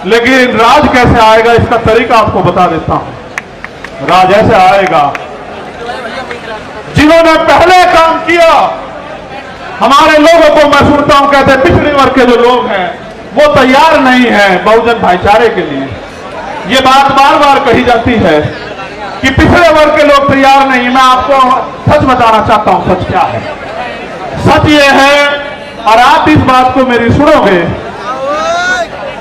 लेकिन राज कैसे आएगा इसका तरीका आपको बता देता हूं। राज ऐसे आएगा, जिन्होंने पहले काम किया, हमारे लोगों को मैं सुनता हूं कहते हैं पिछड़े वर्ग के जो लोग हैं वो तैयार नहीं है बहुजन भाईचारे के लिए। ये बात बार बार कही जाती है कि पिछड़े वर्ग के लोग तैयार नहीं। मैं आपको सच बताना चाहता हूं, सच क्या है। सच ये है, और आप इस बात को मेरी सुनोगे,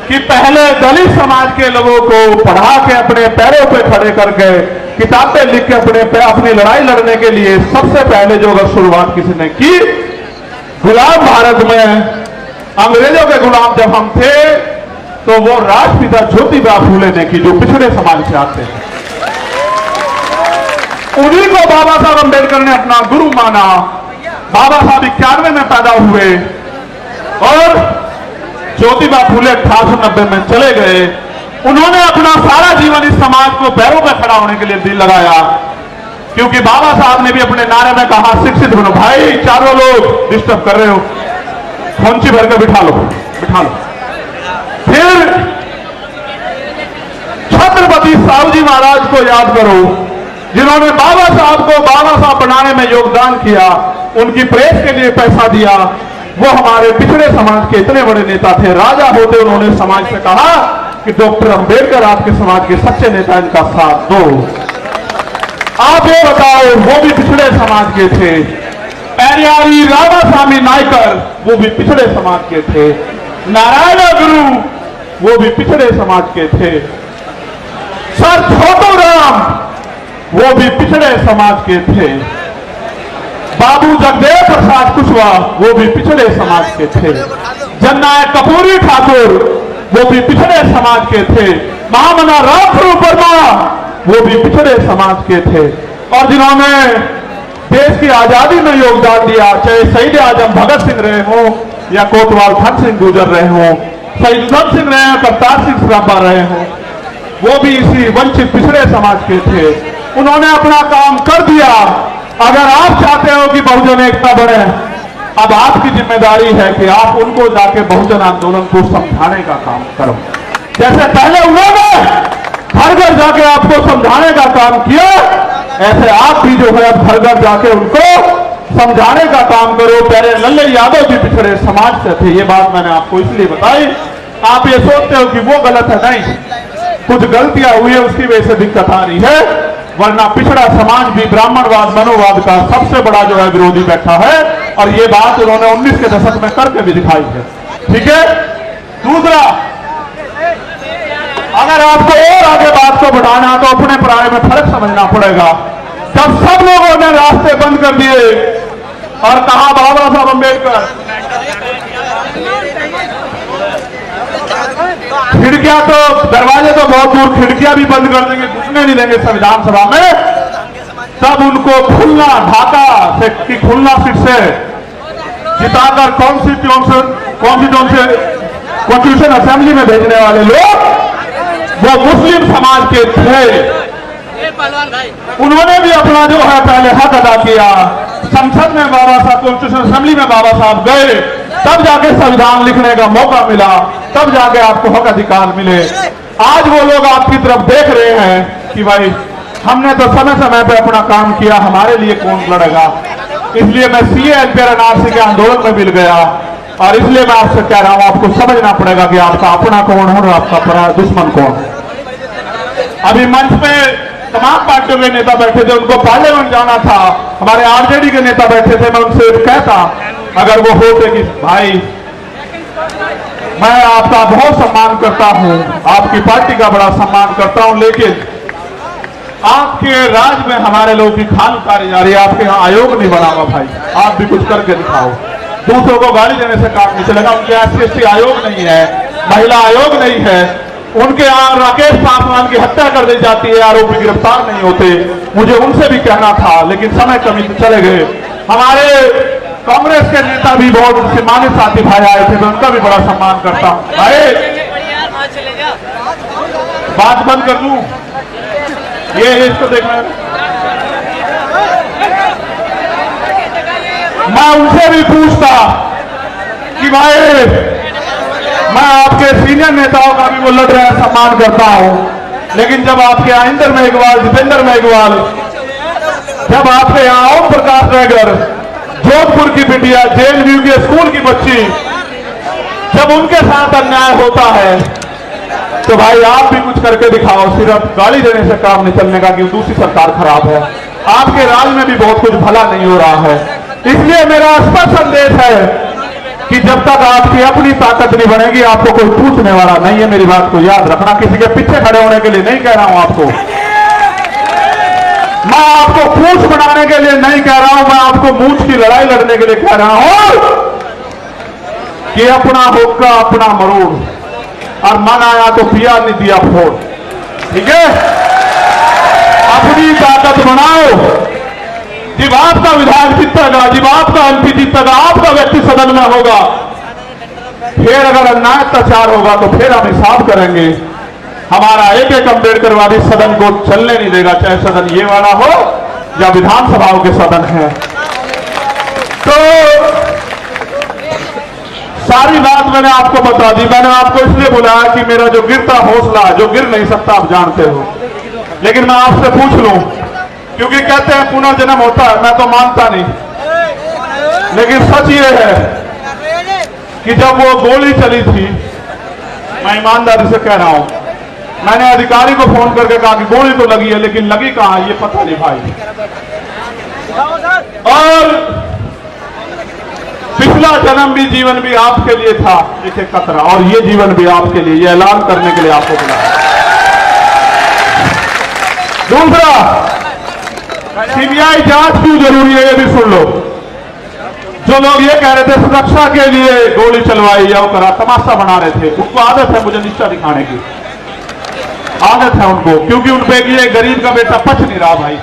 कि पहले दलित समाज के लोगों को पढ़ा के अपने पैरों पे खड़े करके किताबें लिख के अपनी लड़ाई लड़ने के लिए सबसे पहले जो अगर शुरुआत किसी ने की, गुलाम भारत में अंग्रेजों के गुलाम जब हम थे तो वो राष्ट्रपिता ज्योतिबा फूले ने की, जो पिछड़े समाज से आते हैं। उन्हीं को बाबा साहब अम्बेडकर ने अपना गुरु माना। बाबा साहब 91 में पैदा हुए और ज्योतिबा फूले 1890 में चले गए। उन्होंने अपना सारा जीवन इस समाज को पैरों पर खड़ा होने के लिए दिल लगाया, क्योंकि बाबा साहब ने भी अपने नारे में कहा शिक्षित बनो। भाई चारों लोग डिस्टर्ब कर रहे हो, खौंची भर के बिठा लो, बिठा लो। फिर छत्रपति साहू जी महाराज को याद करो, जिन्होंने बाबा साहब को बाबा साहब बनाने में योगदान किया, उनकी प्रेस के लिए पैसा दिया। वो हमारे पिछड़े समाज के इतने बड़े नेता थे। राजा होते उन्होंने समाज से कहा कि डॉक्टर अंबेडकर आपके समाज के सच्चे नेता, इनका साथ दो। आप ये बताओ, वो भी पिछड़े समाज के थे। पेरियारी रामास्वामी नायकर वो भी पिछड़े समाज के थे। नारायण गुरु वो भी पिछड़े समाज के थे। सर छोटूराम वो भी पिछड़े समाज के थे। बाबू जगदेव प्रसाद कुशवाहा वो भी पिछड़े समाज के थे। जननायक कपूरी ठाकुर वो भी पिछड़े समाज के थे। महामना रामस्वरूप वर्मा वो भी पिछड़े समाज के थे। और जिन्होंने देश की आजादी में योगदान दिया, चाहे शहीद आजम भगत सिंह रहे हो या कोतवाल धन सिंह गुजर रहे हो, शहीद उधम सिंह रहे हो, करतार सिंह सराभा रहे हो, वो भी इसी वंचित पिछड़े समाज के थे। उन्होंने अपना काम कर दिया। अगर आप चाहते हो कि बहुजन एकता बढ़े, अब आपकी जिम्मेदारी है कि आप उनको जाके बहुजन आंदोलन को समझाने का काम करो। जैसे पहले उन्होंने घर घर जाके आपको समझाने का काम किया, ऐसे आप भी जो है अब घर घर जाके उनको समझाने का काम करो। पहले लल्ले यादव जी पिछड़े समाज से थे, ये बात मैंने आपको इसलिए बताई। आप ये सोचते हो कि वो गलत है, नहीं, कुछ गलतियां हुई है, उसकी वजह से दिक्कत आ रही है। वरना पिछड़ा समाज भी ब्राह्मणवाद मनोवाद का सबसे बड़ा जो है विरोधी बैठा है, और ये बात उन्होंने 19 के दशक में करके भी दिखाई है। ठीक है। दूसरा, अगर आपको और आगे बात को बढ़ाना तो अपने पराये में फर्क समझना पड़ेगा। जब सब लोगों ने रास्ते बंद कर दिए और कहा बाबा साहब अम्बेडकर, खिड़कियां तो, दरवाजे तो बहुत दूर, खिड़कियां भी बंद कर देंगे, घुसने नहीं देंगे संविधान सभा में, तब उनको खुलना ढाका से की खुलना सीट से जिताकर कॉन्स्टिट्यूशन असेंबली में भेजने वाले लोग वो मुस्लिम समाज के थे। उन्होंने भी अपना जो है पहले हक अदा किया। संसद में बाबा साहब, कॉन्स्टिट्यूशन असेंबली में बाबा साहब गए, तब जाके संविधान लिखने का मौका मिला, तब जाके आपको हक अधिकार मिले। आज वो लोग आपकी तरफ देख रहे हैं कि भाई हमने तो समय समय पे अपना काम किया, हमारे लिए कौन लड़ेगा। इसलिए मैं सीए एनपीआर एनआरसी के आंदोलन में मिल गया, और इसलिए मैं आपसे कह रहा हूं, आपको समझना पड़ेगा कि आपका अपना कौन है और आपका दुश्मन कौन है। अभी मंच पे तमाम पार्टियों के नेता बैठे थे, उनको पार्लियामेंट जाना था, हमारे आरजेडी के नेता बैठे थे। मैं उनसे कहता, अगर वो होते कि भाई मैं आपका बहुत सम्मान करता हूं, आपकी पार्टी का बड़ा सम्मान करता हूं, लेकिन आपके राज में हमारे लोगों की खाल उतारी जा रही है, आपके यहाँ आयोग नहीं बना हुआ, भाई आप भी कुछ करके दिखाओ। दूसरों को गाली देने से काम नहीं चलेगा। उनके यहाँ SC आयोग नहीं है, महिला आयोग नहीं है, उनके यहाँ राकेश पासवान की हत्या कर दी जाती है, आरोपी गिरफ्तार नहीं होते। मुझे उनसे भी कहना था, लेकिन समय कमी से चले गए। हमारे कांग्रेस के नेता भी बहुत सम्मानित साथी भाई आए थे, मैं उनका भी बड़ा सम्मान करता हूं। भाई बात बंद कर लूं, ये इसको देखना, मैं उनसे भी पूछता कि भाई मैं आपके सीनियर नेताओं का भी वो लड़ रहे हैं सम्मान करता हूं, लेकिन जब आपके यहाँ इंदर मेघवाल, जितेंद्र मेघवाल, जब आपके यहाँ ओम प्रकाश नगर, जोधपुर की बिटिया, जेएनयू के स्कूल की बच्ची, जब उनके साथ अन्याय होता है तो भाई आप भी कुछ करके दिखाओ। सिर्फ गाली देने से काम नहीं चलने का कि दूसरी सरकार खराब है। आपके राज में भी बहुत कुछ भला नहीं हो रहा है। इसलिए मेरा स्पष्ट संदेश है कि जब तक आपकी अपनी ताकत नहीं बनेगी, आपको कोई पूछने वाला नहीं है। मेरी बात को याद रखना। किसी के पीछे खड़े होने के लिए नहीं कह रहा हूं आपको, मैं आपको पूछ बनाने के लिए नहीं कह रहा हूं, मैं आपको मूछ की लड़ाई लड़ने के लिए कह रहा हूं कि अपना होका अपना मरोड़, और मन आया तो पिया नहीं दिया फोड़। ठीक है, अपनी ताकत बनाओ। जब आपका विधायक जीतेगा, जब आपका एमपी जीतेगा, आपका व्यक्ति सदन में होगा, फिर अगर अन्याय अत्याचार होगा तो फिर हम हिसाब करेंगे। हमारा एक अम्बेडकरवादी सदन को चलने नहीं देगा, चाहे सदन ये वाला हो या विधानसभाओं के सदन है। तो सारी बात मैंने आपको बता दी। मैंने आपको इसलिए बुलाया कि मेरा जो गिरता हौसला, जो गिर नहीं सकता, आप जानते हो, लेकिन मैं आपसे पूछ लूं, क्योंकि कहते हैं पुनर्जन्म होता है, मैं तो मानता नहीं, लेकिन सच ये है कि जब वो गोली चली थी, मैं ईमानदारी से कह रहा हूं, मैंने अधिकारी को फोन करके कहा कि गोली तो लगी है, लेकिन लगी कहां ये पता नहीं भाई। और पिछला जन्म भी, जीवन भी आपके लिए था एक खतरा, और ये जीवन भी आपके लिए, ये ऐलान करने के लिए आपको बुलाया। दूसरा, सीबीआई जांच क्यों जरूरी है ये भी सुन लो। जो लोग ये कह रहे थे सुरक्षा के लिए गोली चलवाई या वो करा, तमाशा बना रहे थे, उनको आदत है मुझे नीचा दिखाने की, आदत है उनको, क्योंकि उन पे ये गरीब का बेटा पच नहीं रहा भाई,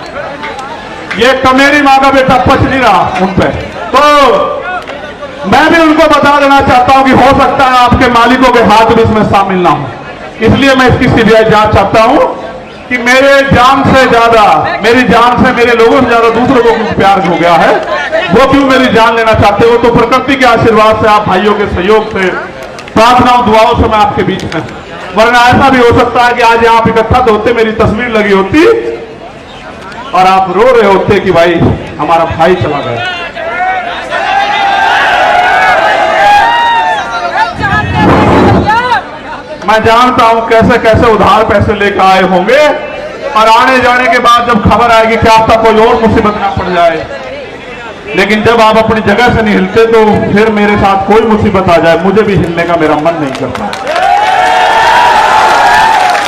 ये कमेरी माँ का बेटा पच नहीं रहा उन पे। तो मैं भी उनको बता देना चाहता हूं कि हो सकता है आपके मालिकों के हाथ भी इसमें शामिल ना हो, इसलिए मैं इसकी सीबीआई जांच चाहता हूं कि मेरे जान से ज्यादा, मेरी जान से, मेरे लोगों से ज्यादा दूसरों को क्यों प्यार हो गया है, वो क्यों मेरी जान लेना चाहते हो। तो प्रकृति के आशीर्वाद से, आप भाइयों के सहयोग से, प्रार्थनाओं दुआओं से मैं आपके बीच में, वरना ऐसा भी हो सकता है कि आज आप इकट्ठा तो होते, मेरी तस्वीर लगी होती और आप रो रहे होते कि भाई हमारा भाई चला गया। मैं जानता हूं कैसे कैसे उधार पैसे लेकर आए होंगे, और आने जाने के बाद जब खबर आएगी क्या आपका कोई और मुसीबत ना पड़ जाए, लेकिन जब आप अपनी जगह से नहीं हिलते तो फिर मेरे साथ कोई मुसीबत आ जाए, मुझे भी हिलने का मेरा मन नहीं करता।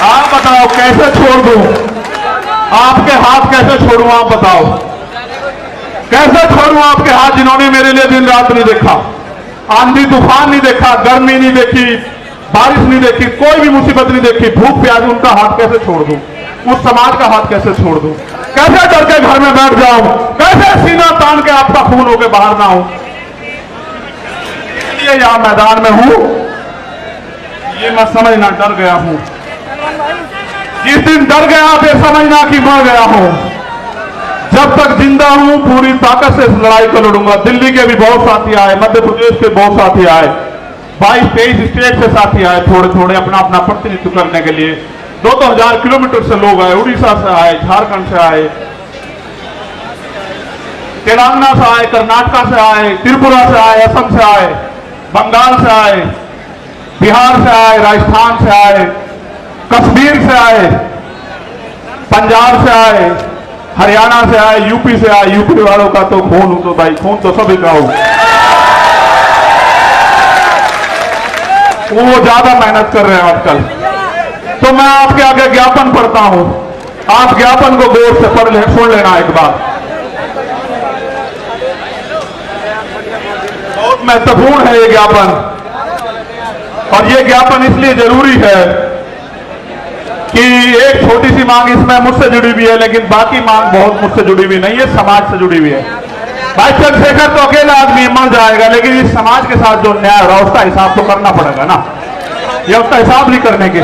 आप बताओ कैसे छोड़ दूं, आपके हाथ कैसे छोड़ूं, आप बताओ कैसे छोड़ूं आपके हाथ, जिन्होंने मेरे लिए दिन रात नहीं देखा, आंधी तूफान नहीं देखा, गर्मी नहीं देखी, बारिश नहीं देखी, कोई भी मुसीबत नहीं देखी, भूख प्यास, उनका हाथ कैसे छोड़ दूं, उस समाज का हाथ कैसे छोड़ दूं, कैसे डर के घर में बैठ जाऊं, कैसे सीना तान के आपका खून होके बाहर ना हो। इसलिए यहां मैदान में हूं, ये मैं समझना डर गया हूं, जिस दिन डर गया फिर समझना कि मर गया हूं। जब तक जिंदा हूं पूरी ताकत से इस लड़ाई को लड़ूंगा। दिल्ली के भी बहुत साथी आए, मध्य प्रदेश के बहुत साथी आए, 22-23 स्टेट से साथी आए, थोड़े थोड़े अपना अपना प्रतिनिधित्व करने के लिए। 2-2 हजार किलोमीटर से लोग आए, उड़ीसा से आए, झारखंड से आए, तेलंगाना से आए, कर्नाटका से आए, त्रिपुरा से आए, असम से आए, बंगाल से आए, बिहार से आए, राजस्थान से आए, कश्मीर से आए, पंजाब से आए, हरियाणा से आए, यूपी से आए। यूपी वालों का तो खून हो, तो भाई खून तो सभी का हो, वो ज्यादा मेहनत कर रहे हैं आजकल। तो मैं आपके आगे ज्ञापन पढ़ता हूं, आप ज्ञापन को गौर से पढ़ ले, सुन लेना एक बार, बहुत महत्वपूर्ण है ये ज्ञापन। और ये ज्ञापन इसलिए जरूरी है कि एक छोटी सी मांग इसमें मुझसे जुड़ी हुई है, लेकिन बाकी मांग बहुत मुझसे जुड़ी हुई नहीं है, समाज से जुड़ी हुई है। भाई चंद्रशेखर तो अकेला आदमी मर जाएगा, लेकिन इस समाज के साथ जो न्याय हो रहा है उसका हिसाब तो करना पड़ेगा ना, ये उसका हिसाब नहीं करने के।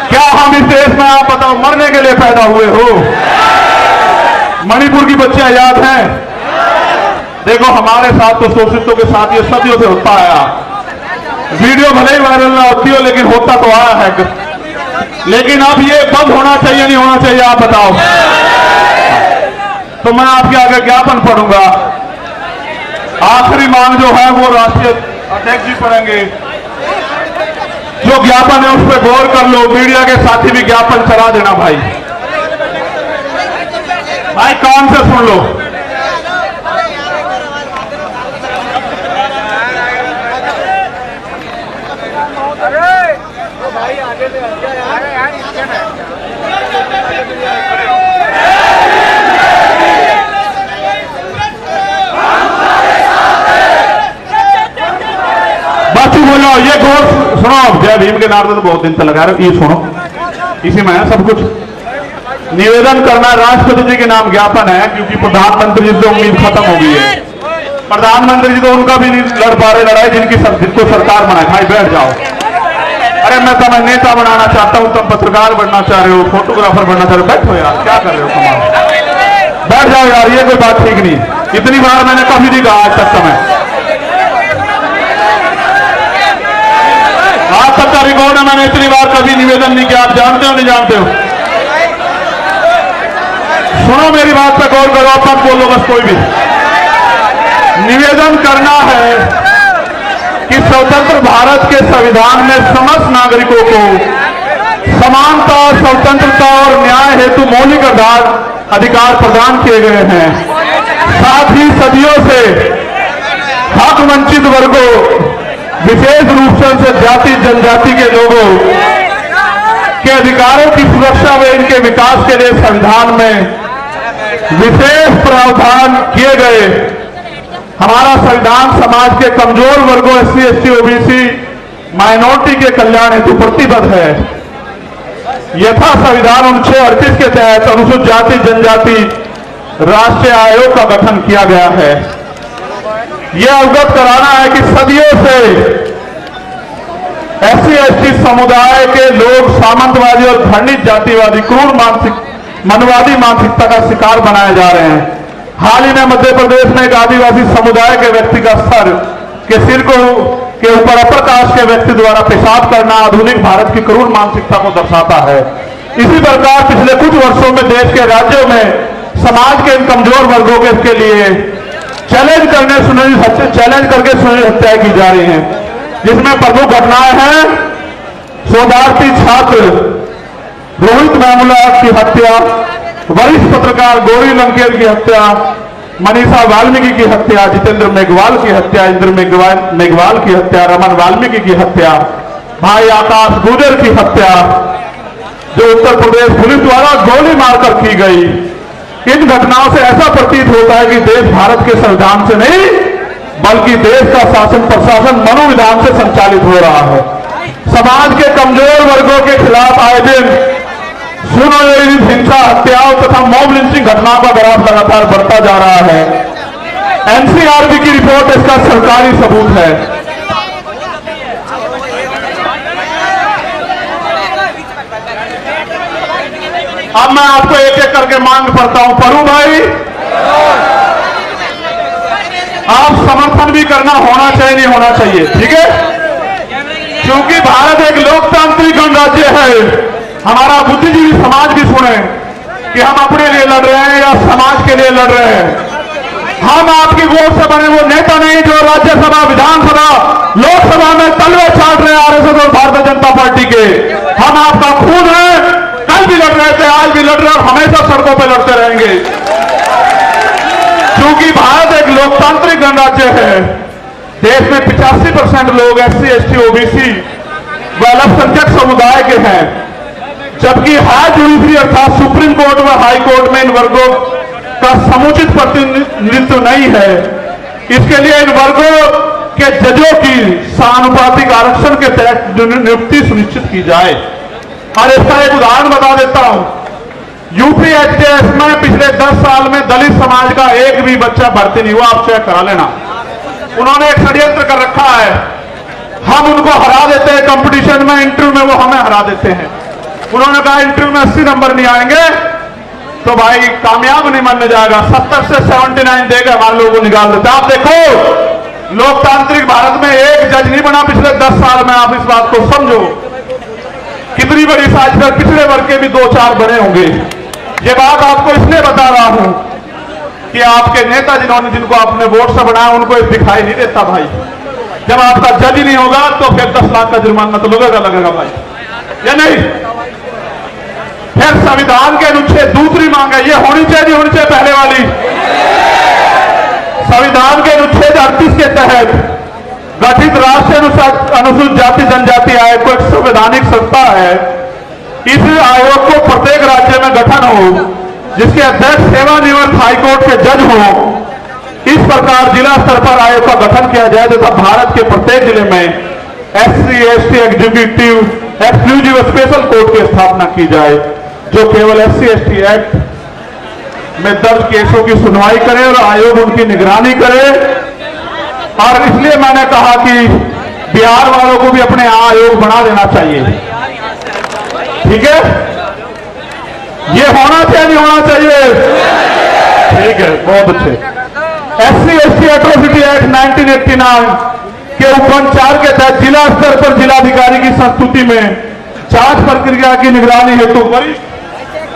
क्या हम इस देश में, आप बताओ, मरने के लिए पैदा हुए हो? मणिपुर की बच्चियां याद हैं? देखो हमारे साथ तो शोषितों के साथ ये सदियों से होता आया, वीडियो भले ही वायरल ना होती हो, लेकिन होता तो आया है। लेकिन अब ये बंद होना चाहिए नहीं होना चाहिए, आप बताओ। तो मैं आपके आगे ज्ञापन पढ़ूंगा। आखिरी मांग जो है वो राष्ट्रीय अध्यक्ष जी पढ़ेंगे। जो ज्ञापन है उस पर गौर कर लो। मीडिया के साथी भी ज्ञापन चला देना भाई। भाई कान से सुन लो। भाई आगे से यार बाकी बोलो, ये गौर सुनो। जय भीम के नारे तो बहुत दिन से लगा रहे हो, ये सुनो, इसी में है सब कुछ। निवेदन करना राष्ट्रपति जी के नाम ज्ञापन है, क्योंकि प्रधानमंत्री जी से उम्मीद खत्म हो गई है। प्रधानमंत्री जी तो उनका भी नहीं लड़ पा रहे लड़ाई जिनको सरकार बनाए। भाई बैठ जाओ। अरे मैं तुम्हें नेता बनाना चाहता हूं, तुम पत्रकार बनना चाह रहे हो, फोटोग्राफर बनना चाह रहे हो। बैठो यार, क्या कर रहे हो तुम? बैठ जाओ यार, ये कोई बात ठीक नहीं। इतनी बार मैंने कभी नहीं कहा आज तक समय, आज तक का रिकॉर्ड है, मैंने इतनी बार कभी निवेदन नहीं किया। आप जानते हो नहीं जानते हो? सुनो मेरी बात पे गौर करो, आप मत बोलो बस कोई भी। निवेदन करना है कि स्वतंत्र भारत के संविधान में समस्त नागरिकों को समानता, स्वतंत्रता और न्याय हेतु मौलिक अधिकार प्रदान किए गए हैं। साथ ही सदियों से हक वंचित वर्गों, विशेष रूप से जाति जनजाति के लोगों के अधिकारों की सुरक्षा व इनके विकास के लिए संविधान में विशेष प्रावधान किए गए। हमारा संविधान समाज के कमजोर वर्गों, SC, ST, OBC, माइनॉरिटी के कल्याण हेतु प्रतिबद्ध है। यथा संविधान अनुच्छेद 38 के तहत अनुसूचित जाति जनजाति राष्ट्रीय आयोग का गठन किया गया है। यह अवगत कराना है कि सदियों से SC, ST समुदाय के लोग सामंतवादी और खंडित जातिवादी क्रूर मनवादी मानसिकता का शिकार बनाए जा रहे हैं। हाल ही में मध्य प्रदेश में एक आदिवासी समुदाय के व्यक्ति का सर के सिर के ऊपर अपर कास्ट के व्यक्ति द्वारा पेशाब करना आधुनिक भारत की क्रूर मानसिकता को दर्शाता है। इसी प्रकार पिछले कुछ वर्षों में देश के राज्यों में समाज के इन कमजोर वर्गों के लिए चैलेंज करके सुनिश्चित हत्याएं की जा रही हैं, जिसमें प्रमुख घटनाएं हैं शोधार्थी छात्र रोहित वेमुला की हत्या, वरिष्ठ पत्रकार गौरी लंकेर की हत्या, मनीषा वाल्मीकि की हत्या, जितेंद्र मेघवाल की हत्या, इंद्र मेघवाल की हत्या, रमन वाल्मीकि की हत्या, भाई आकाश गुर्जर की हत्या जो उत्तर प्रदेश पुलिस द्वारा गोली मारकर की गई। इन घटनाओं से ऐसा प्रतीत होता है कि देश भारत के संविधान से नहीं बल्कि देश का शासन प्रशासन मनोविधान से संचालित हो रहा है। समाज के कमजोर वर्गों के खिलाफ आए दिन सुनियोजित हिंसा, हत्याओं तथा मॉब लिंचिंग घटनाओं का ग्राफ लगातार बढ़ता जा रहा है। एनसीआरबी की रिपोर्ट इसका सरकारी सबूत है। अब मैं आपको एक एक करके मांग पढ़ता हूं। पढ़ूं भाई? आप समर्थन भी करना होना चाहिए नहीं होना चाहिए, ठीक है? क्योंकि भारत एक लोकतांत्रिक गणराज्य है। हमारा बुद्धिजीवी समाज भी सुने कि हम अपने लिए लड़ रहे हैं या समाज के लिए लड़ रहे हैं। हम आपकी वोट से बने वो नेता नहीं जो राज्यसभा, विधानसभा, लोकसभा में तलवे छाट रहे हैं आरएसएस और भारतीय जनता पार्टी के। हम आपका खून है, कल भी लड़ रहे थे, आज भी लड़ रहे और हमेशा सड़कों पर लड़ते रहेंगे। क्योंकि भारत एक लोकतांत्रिक गणराज्य है। देश में 85% लोग SC, ST, OBC व अल्पसंख्यक समुदाय के हैं, जबकि हाई जुडिशरी अर्थात सुप्रीम कोर्ट व हाई कोर्ट में इन वर्गों का समुचित प्रतिनिधित्व नहीं है। इसके लिए इन वर्गों के जजों की समानुपातिक आरक्षण के तहत नियुक्ति सुनिश्चित की जाए। और इसका एक उदाहरण बता देता हूं। यूपी HDS में पिछले 10 साल में दलित समाज का एक भी बच्चा भर्ती नहीं हुआ। आप चेक करा लेना। उन्होंने एक षड्यंत्र कर रखा है, हम उनको हरा देते हैं कंपटीशन में, इंटरव्यू में वो हमें हरा देते हैं। उन्होंने कहा इंटरव्यू में 80 नंबर नहीं आएंगे तो भाई कामयाब नहीं मानने जाएगा। 70 से 79 देकर हमारे लोगों को निकाल देते। आप देखो लोकतांत्रिक भारत में एक जज नहीं बना पिछले 10 साल में। आप इस बात को समझो, कितनी बड़ी साजिश है। पिछड़े वर्ग के भी 2-4 बने होंगे। ये बात आपको इसलिए बता रहा हूं कि आपके नेता जिनको आपने वोट से बनाया उनको दिखाई नहीं देता भाई। जब आपका जज ही नहीं होगा तो फिर 10 लाख का जुर्माना तो लगेगा भाई, या नहीं? फिर संविधान के अनुच्छेद दूसरी मांग है, ये होनी चाहिए पहले वाली। संविधान के अनुच्छेद 38 के तहत गठित राष्ट्रीय अनुसूचित जाति जनजाति आयोग को एक संवैधानिक संस्था है। इस आयोग को प्रत्येक राज्य में गठन हो, जिसके अध्यक्ष सेवानिवृत्त हाईकोर्ट के जज हो। इस प्रकार जिला स्तर पर आयोग का गठन किया जाए तथा भारत के प्रत्येक जिले में SC/ST executive exclusive special court की स्थापना की जाए, जो केवल SC/ST एक्ट में दर्ज केसों की सुनवाई करे और आयोग उनकी निगरानी करे। और इसलिए मैंने कहा कि बिहार वालों को भी अपने यहां आयोग बना देना चाहिए। ठीक है, ये होना चाहिए नहीं होना चाहिए? ठीक है, बहुत अच्छे। SC/ST एट्रोसिटी एक्ट 1989 के उपबंध 4 के तहत जिला स्तर पर जिलाधिकारी की संस्तुति में जांच प्रक्रिया की निगरानी हेतु वरिष्ठ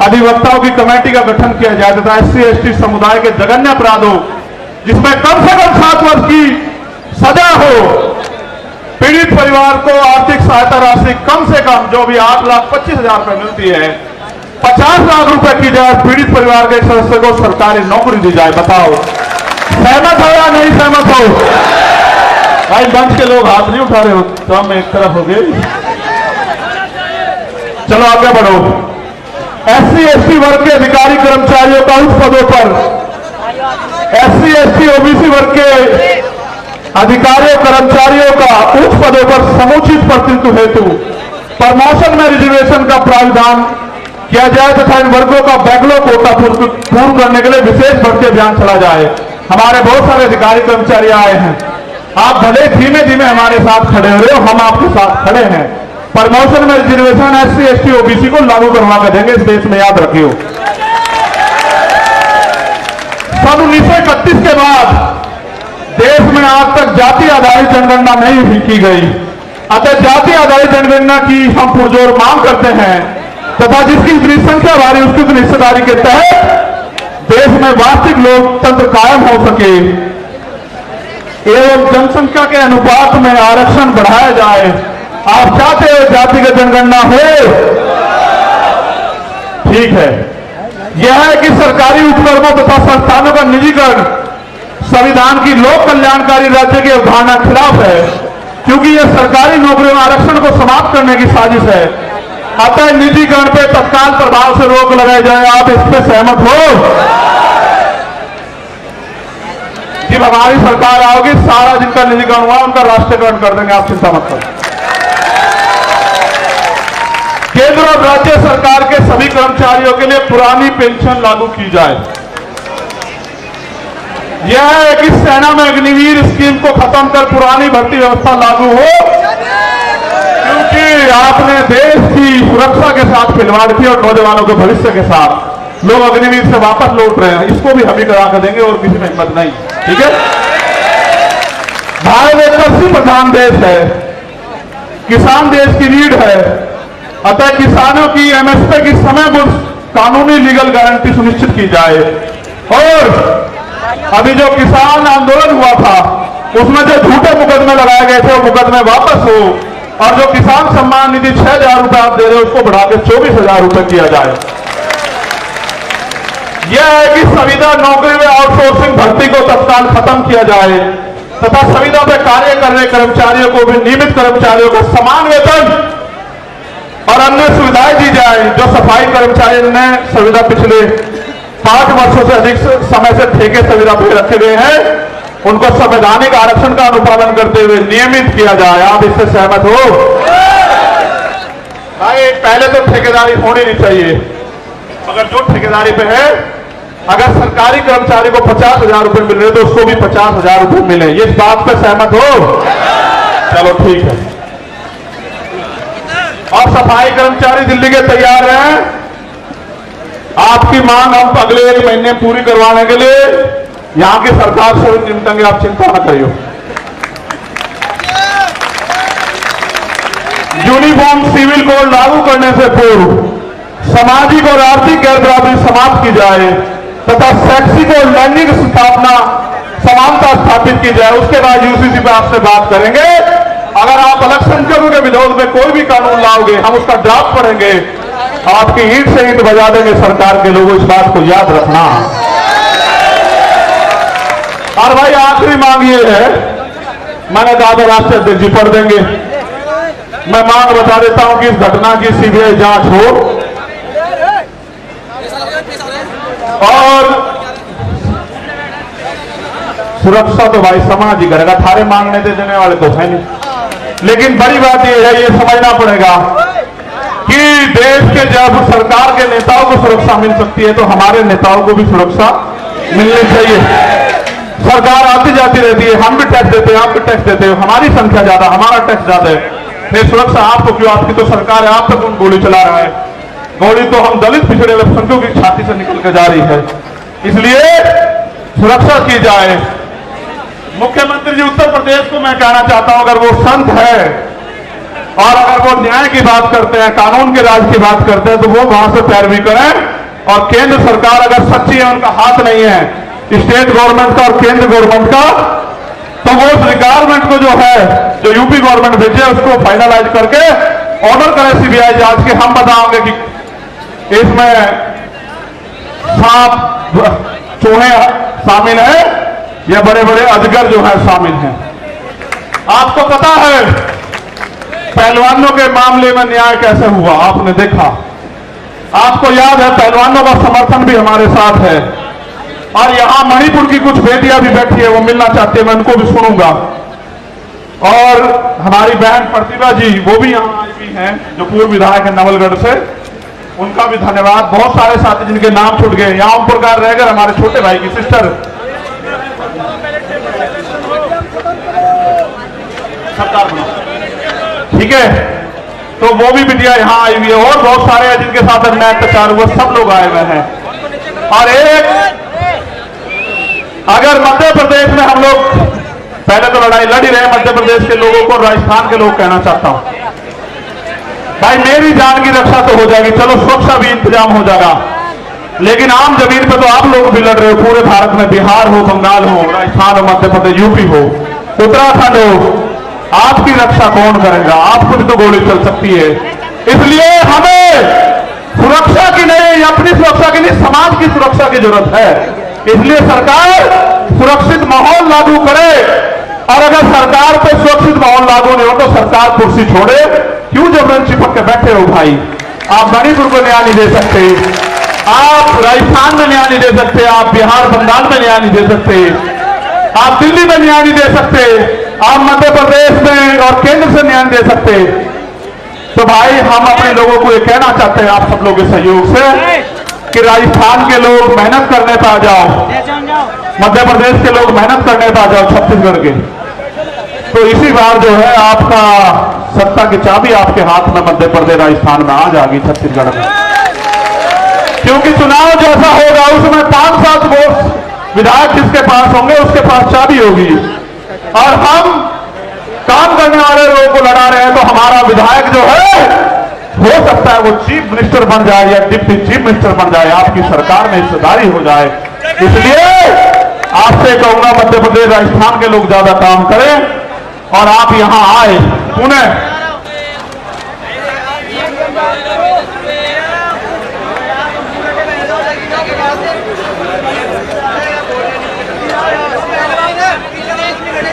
अधिवक्ताओं की कमेटी का गठन किया जाए तथा SC/ST समुदाय के जघन्य अपराधों जिसमें कम से कम 7 वर्ष की सजा हो, पीड़ित परिवार को आर्थिक सहायता राशि कम से कम जो भी 8,25,000 रुपए मिलती है 50 लाख रुपए की जाए। पीड़ित परिवार के सदस्य को सरकारी नौकरी दी जाए। बताओ, सहमत हो या नहीं सहमत हो? भाई मंच के लोग हाथ नहीं उठा रहे हो तो हम एक तरफ हो गए। चलो आगे बढ़ो। SC/ST वर्ग के अधिकारी कर्मचारियों का उच्च पदों पर SC/ST OBC वर्ग के अधिकारियों कर्मचारियों का उच्च पदों पर समुचित प्रतिनिधित्व हेतु प्रमोशन में रिजर्वेशन का प्रावधान किया जाए तथा इन वर्गों का बैकलॉग कोटा पूर्ण करने के लिए विशेष भर्ती अभियान चला जाए। हमारे बहुत सारे अधिकारी कर्मचारी आए हैं, आप भले धीमे धीमे हमारे साथ खड़े हो रहे हो, हम आपके साथ खड़े हैं। प्रमोशन में रिजर्वेशन SC/ST OBC को लागू करवा कर देंगे इस देश में, याद रखियो। सन 1931 के बाद देश में आज तक जाति आधारित जनगणना नहीं की गई, अतः जाति आधारित जनगणना की हम पुरजोर मांग करते हैं तथा जिसकी इतनी संख्या भारी उसकी उतनी हिस्सेदारी के तहत देश में वास्तविक लोकतंत्र कायम हो सके एवं जनसंख्या के अनुपात में आरक्षण बढ़ाया जाए। आप चाहते हो जातिगत जनगणना हो? ठीक है। यह है कि सरकारी उपक्रमों तथा संस्थानों का निजीकरण संविधान की लोक कल्याणकारी राज्य की अवधारणा खिलाफ है, क्योंकि यह सरकारी नौकरियों में आरक्षण को समाप्त करने की साजिश है। अतः निजीकरण पर तत्काल प्रभाव से रोक लगाई जाए। आप इस पर सहमत हो? जब हमारी सरकार आओगी सारा जिनका निजीकरण हुआ उनका राष्ट्रीयकरण कर देंगे, आप चिंता मत करो। केंद्र और राज्य सरकार के सभी कर्मचारियों के लिए पुरानी पेंशन लागू की जाए। यह है कि सेना में अग्निवीर स्कीम को खत्म कर पुरानी भर्ती व्यवस्था लागू हो, क्योंकि आपने देश की सुरक्षा के साथ खिलवाड़ की और नौजवानों के भविष्य के साथ लोग अग्निवीर से वापस लौट रहे हैं। इसको भी हम ही करा कर देंगे और किसी में हिम्मत नहीं। ठीक है, भारत एक कृषि प्रधान देश है, किसान देश की रीढ़ है, अतः किसानों की MSP की समयबद्ध कानूनी लीगल गारंटी सुनिश्चित की जाए। और अभी जो किसान आंदोलन हुआ था उसमें जो झूठे मुकदमे लगाए गए थे वो मुकदमे वापस हो और जो किसान सम्मान निधि 6,000 रुपए आप दे रहे हो उसको बढ़ाकर 24,000 रुपए किया जाए। यह है कि संविदा नौकरी में आउटसोर्सिंग भर्ती को तत्काल खत्म किया जाए तथा संविदा पर कार्य कर रहे कर्मचारियों को भी नियमित कर्मचारियों को समान वेतन और अन्य सुविधाएं दी जाए। जो सफाई कर्मचारी ने संविदा पिछले 5 वर्षों से अधिक समय से ठेके संविदा पे रखे गए हैं उनको संवैधानिक आरक्षण का अनुपालन करते हुए नियमित किया जाए। आप इससे सहमत हो? भाई पहले तो ठेकेदारी होनी नहीं चाहिए, मगर जो ठेकेदारी पे है अगर सरकारी कर्मचारी को 50,000 रुपए मिल रहे तो उसको भी 50,000 रुपए मिले। इस बात पे सहमत हो? चलो ठीक है। और सफाई कर्मचारी दिल्ली के तैयार हैं, आपकी मांग हम अगले 1 महीने पूरी करवाने के लिए यहां की सरकार से निपटेंगे, आप चिंता न करियो। यूनिफॉर्म सिविल कोड लागू करने से पूर्व सामाजिक और आर्थिक गैर बराबरी समाप्त की जाए तथा शैक्षिक और लैंगिक स्थापना समानता स्थापित की जाए, उसके बाद यूसीसी पे आपसे बात करेंगे। अगर आप अल्पसंख्यकों के विरोध में कोई भी कानून लाओगे, हम उसका ड्राफ्ट पढ़ेंगे, आपकी ईंट से ईंट बजा देंगे सरकार के लोगों, इस बात को याद रखना। और भाई आखिरी मांग ये है, मैंने कहा था राष्ट्रीय अध्यक्ष जी पढ़ देंगे, मैं मांग बता देता हूं कि इस घटना की सीबीआई जांच हो और सुरक्षा तो भाई समाज ही करेगा, थारे मांगने दे देने वाले तो है नहीं। लेकिन बड़ी बात यह है, ये समझना पड़ेगा कि देश के जब सरकार के नेताओं को सुरक्षा मिल सकती है तो हमारे नेताओं को भी सुरक्षा मिलनी चाहिए। सरकार आती जाती रहती है, हम भी टैक्स देते हैं, आप भी टैक्स देते हो, हमारी संख्या ज्यादा, हमारा टैक्स ज्यादा है, फिर सुरक्षा आपको क्यों? आपकी तो सरकार है, आप पे कौन गोली चला रहा है? गोली तो हम दलित पिछड़े अल्पसंख्यकों की छाती से निकल के जा रही है। इसलिए सुरक्षा की जाए। मुख्यमंत्री जी उत्तर प्रदेश को मैं कहना चाहता हूं, अगर वो संत है और अगर वो न्याय की बात करते हैं, कानून के राज की बात करते हैं, तो वो वहां से पैरवी करें। और केंद्र सरकार अगर सच्ची है, उनका हाथ नहीं है स्टेट गवर्नमेंट का और केंद्र गवर्नमेंट का, तो वो उस रिक्वायरमेंट को जो है, जो यूपी गवर्नमेंट भेजे, उसको फाइनलाइज करके ऑर्डर करें सीबीआई जांच के। हम बताओगे कि इसमें सांप चूहे शामिल है या बड़े बड़े अजगर जो है शामिल हैं। आपको पता है पहलवानों के मामले में न्याय कैसे हुआ, आपने देखा, आपको याद है, पहलवानों का समर्थन भी हमारे साथ है। और यहां मणिपुर की कुछ बेटियां भी बैठी है, वो मिलना चाहती है, मैं उनको भी सुनूंगा। और हमारी बहन प्रतिभा जी, वो भी यहां आई हुई हैं, जो पूर्व विधायक है नवलगढ़ से, उनका भी धन्यवाद। बहुत सारे साथी जिनके नाम छूट गए, यहां ओम प्रकाश रहेगा, हमारे छोटे भाई की सिस्टर सरकार बना, ठीक है, तो वो भी बिटिया यहां आई हुई है। और बहुत सारे हैं जिनके साथ अन्याय अत्याचार हुआ, सब लोग आए हुए हैं। और एक अगर मध्य प्रदेश में हम लोग पहले तो लड़ाई लड़ ही रहे मध्य प्रदेश के लोगों को, राजस्थान के लोग कहना चाहता हूं, भाई मेरी जान की रक्षा तो हो जाएगी, चलो सुरक्षा भी इंतजाम हो जाएगा, लेकिन आम जमीन पे तो आप लोग भी लड़ रहे हो। पूरे भारत में बिहार हो, बंगाल हो, राजस्थान हो, मध्य प्रदेश, यूपी हो, उत्तराखंड हो, आपकी रक्षा कौन करेगा? आपको भी तो गोली चल सकती है। इसलिए हमें सुरक्षा की नहीं, अपनी सुरक्षा की नहीं, समाज की सुरक्षा की जरूरत है। इसलिए सरकार सुरक्षित माहौल लागू करे। और अगर सरकार पे सुरक्षित माहौल लागू नहीं हो तो सरकार कुर्सी छोड़े। क्यों जबरन चिपक के बैठे हो भाई? आप मणिपुर को न्याय नहीं दे सकते, आप राजस्थान में न्याय नहीं दे सकते, आप बिहार बंगाल में न्याय नहीं दे सकते, आप दिल्ली में न्याय नहीं दे सकते, आप मध्य प्रदेश में और केंद्र से न्याय दे सकते। तो भाई हम अपने लोगों को ये कहना चाहते हैं आप सब लोगों के सहयोग से कि राजस्थान के लोग मेहनत करने पे आ जाओ, मध्य प्रदेश के लोग मेहनत करने पे आ जाओ, छत्तीसगढ़ के। तो इसी बार जो है आपका सत्ता की चाबी आपके हाथ में मध्य प्रदेश राजस्थान में आ जाएगी, छत्तीसगढ़ में। क्योंकि चुनाव जैसा होगा उसमें 5-7 वोट विधायक जिसके पास होंगे उसके पास चाबी होगी। और हम काम करने वाले लोगों को लड़ा रहे हैं, तो हमारा विधायक जो है हो सकता है वो चीफ मिनिस्टर बन जाए या डिप्टी चीफ मिनिस्टर बन जाए, आपकी सरकार में हिस्सेदारी हो जाए। इसलिए आपसे कहूंगा मध्य प्रदेश राजस्थान के लोग ज्यादा काम करें और आप यहां आए पुणे।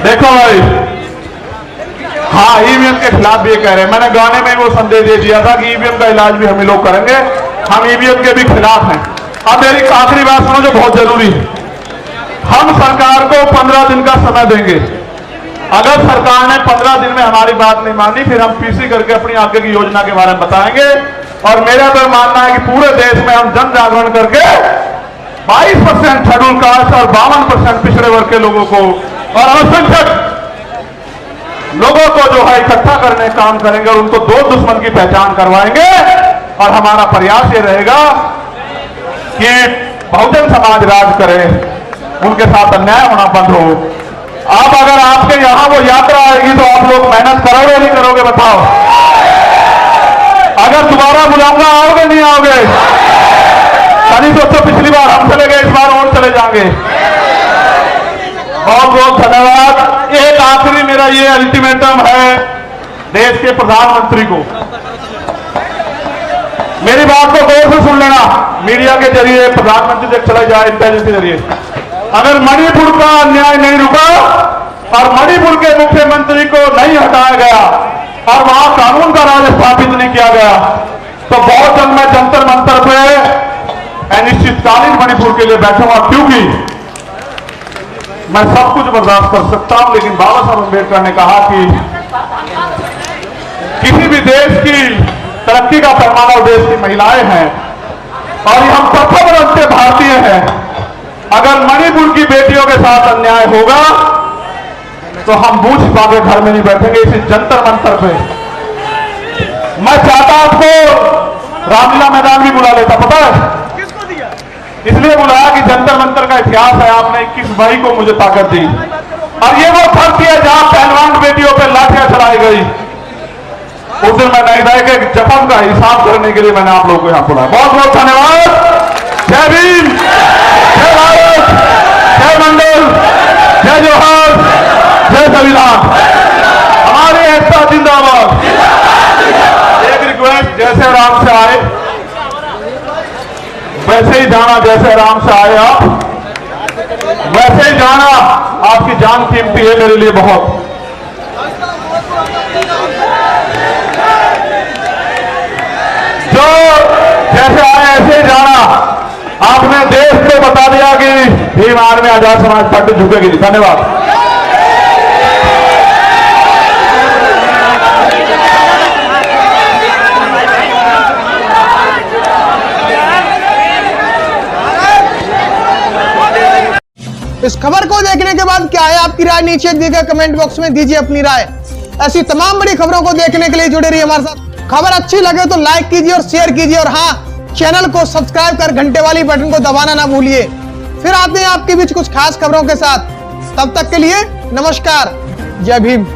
देखो भाई, हाँ ईवीएम के खिलाफ भी ये कह रहे हैं, मैंने गाने में वो संदेश दे दिया था कि ईवीएम का इलाज भी हम ही लोग करेंगे, हम ईवीएम के भी खिलाफ हैं। अब मेरी आखिरी बात सुनो जो बहुत जरूरी है, हम सरकार को 15 दिन का समय देंगे। अगर सरकार ने 15 दिन में हमारी बात नहीं मानी, फिर हम पीसी करके अपनी आगे की योजना के बारे में बताएंगे। और मेरा तो मानना है कि पूरे देश में हम जन जागरण करके 22% शेड्यूल कास्ट और 52% पिछड़े वर्ग के लोगों को और अल्पसंख्यक लोगों को जो है इकट्ठा करने का काम करेंगे और उनको दो दुश्मन की पहचान करवाएंगे। और हमारा प्रयास ये रहेगा कि बहुजन समाज राज करे, उनके साथ अन्याय होना बंद हो। अब अगर आपके यहां वो यात्रा आएगी तो आप लोग मेहनत करोगे नहीं करोगे बताओ? जाऊंगा, आओगे नहीं आओगे? कहीं सोचो पिछली बार हम चले गए, इस बार और चले जाएंगे। बहुत बहुत धन्यवाद। एक आखिरी मेरा ये अल्टीमेटम है देश के प्रधानमंत्री को, मेरी बात को गौर से सुन लेना। मीडिया के जरिए प्रधानमंत्री तक चला जाए, इंटेलिजेंस के जरिए। अगर मणिपुर का अन्याय नहीं रुका और मणिपुर के मुख्यमंत्री को नहीं हटाया गया और वहां कानून का राज स्थापित नहीं किया गया, तो बहुत जल्द मैं जंतर मंतर पे अनिश्चितकालीन मणिपुर के लिए बैठूंगा। क्योंकि मैं सब कुछ बर्दाश्त कर सकता हूं, लेकिन बाबा साहब अम्बेडकर ने कहा कि किसी भी देश की तरक्की का पैमाना देश की महिलाएं हैं और हम प्रथम रंग से भारतीय हैं। अगर मणिपुर की बेटियों के साथ अन्याय होगा तो हम बूझ पाके घर में नहीं बैठेंगे, इसी जंतर मंतर पे। मैं चाहता आपको रामलीला मैदान भी बुला लेता, पता है इसलिए बुलाया कि जंतर मंतर का इतिहास है। आपने 21 मई को मुझे ताकत दी और ये वो धरती है जहां पहलवान बेटियों पर लाठियां चलाई गई। उस दिन मैं नहीं रह के जख्म का हिसाब करने के लिए मैंने आप लोगों को यहां बुलाया। बहुत बहुत धन्यवाद। जय भीम, जय भारत, जय मंडल, जय जोहार, जय संविधान, हमारी एकता जिंदाबाद। एक रिक्वेस्ट, जैसे आराम से आए वैसे ही जाना, जैसे आराम से आए आप वैसे ही जाना। आपकी जान कीमती है मेरे लिए बहुत। जो जैसे आए ऐसे ही जाना। आपने देश को बता दिया कि भीम आर्मी आजाद समाज पार्टी झुकेगी। धन्यवाद। इस खबर को देखने के बाद क्या है आपकी राय, नीचे दिए गए कमेंट बॉक्स में दीजिए अपनी राय। ऐसी तमाम बड़ी खबरों को देखने के लिए जुड़े रहिए हमारे साथ। खबर अच्छी लगे तो लाइक कीजिए और शेयर कीजिए, और हाँ, चैनल को सब्सक्राइब कर घंटे वाली बटन को दबाना ना भूलिए। फिर आते हैं आपके बीच कुछ खास खबरों के साथ। तब तक के लिए नमस्कार। जय भीम।